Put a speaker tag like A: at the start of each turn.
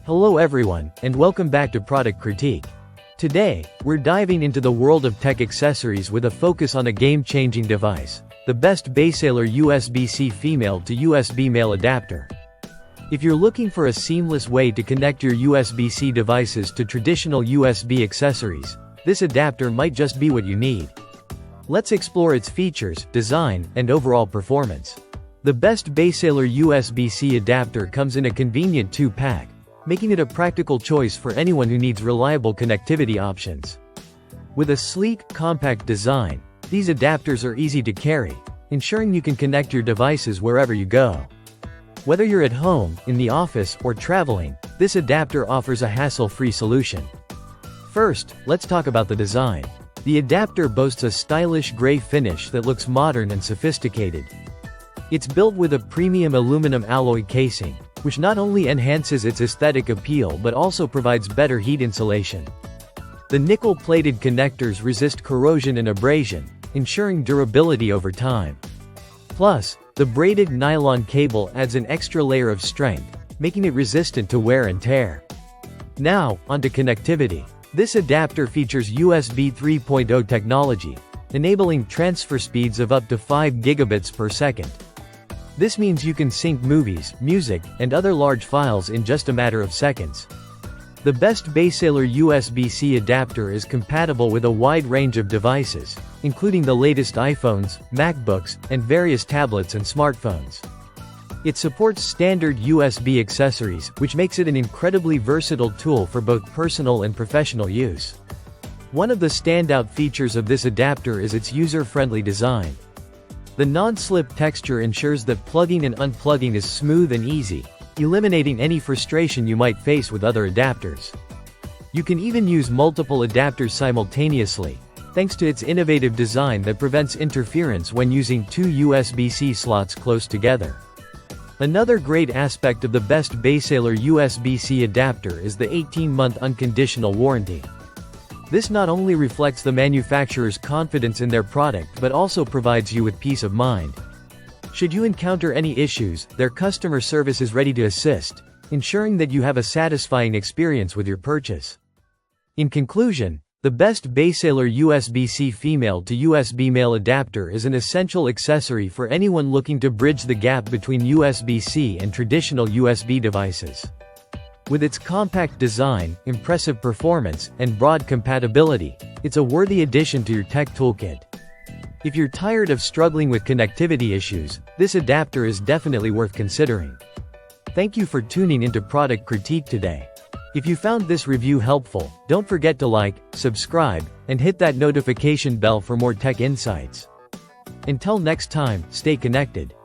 A: Hello everyone, and welcome back to Product Critique. Today, we're diving into the world of tech accessories with a focus on a game-changing device, the best Basesailor USB-C female to USB male adapter. If you're looking for a seamless way to connect your USB-C devices to traditional USB accessories, this adapter might just be what you need. Let's explore its features, design, and overall performance. The best Basesailor USB-C adapter comes in a convenient 2-pack, making it a practical choice for anyone who needs reliable connectivity options. With a sleek, compact design, these adapters are easy to carry, ensuring you can connect your devices wherever you go. Whether you're at home, in the office, or traveling, this adapter offers a hassle-free solution. First, let's talk about the design. The adapter boasts a stylish gray finish that looks modern and sophisticated. It's built with a premium aluminum alloy casing, which not only enhances its aesthetic appeal but also provides better heat insulation. The nickel-plated connectors resist corrosion and abrasion, ensuring durability over time. Plus, the braided nylon cable adds an extra layer of strength, making it resistant to wear and tear. Now, onto connectivity. This adapter features USB 3.0 technology, enabling transfer speeds of up to 5 gigabits per second. This means you can sync movies, music, and other large files in just a matter of seconds. The best Basesailor USB-C adapter is compatible with a wide range of devices, including the latest iPhones, MacBooks, and various tablets and smartphones. It supports standard USB accessories, which makes it an incredibly versatile tool for both personal and professional use. One of the standout features of this adapter is its user-friendly design. The non-slip texture ensures that plugging and unplugging is smooth and easy, eliminating any frustration you might face with other adapters. You can even use multiple adapters simultaneously, thanks to its innovative design that prevents interference when using two USB-C slots close together. Another great aspect of the best Basesailor USB-C adapter is the 18-month unconditional warranty. This not only reflects the manufacturer's confidence in their product but also provides you with peace of mind. Should you encounter any issues, their customer service is ready to assist, ensuring that you have a satisfying experience with your purchase. In conclusion, the best Basesailor USB-C female to USB male adapter is an essential accessory for anyone looking to bridge the gap between USB-C and traditional USB devices. With its compact design, impressive performance, and broad compatibility, it's a worthy addition to your tech toolkit. If you're tired of struggling with connectivity issues, this adapter is definitely worth considering. Thank you for tuning into Product Critique today. If you found this review helpful, don't forget to like, subscribe, and hit that notification bell for more tech insights. Until next time, stay connected.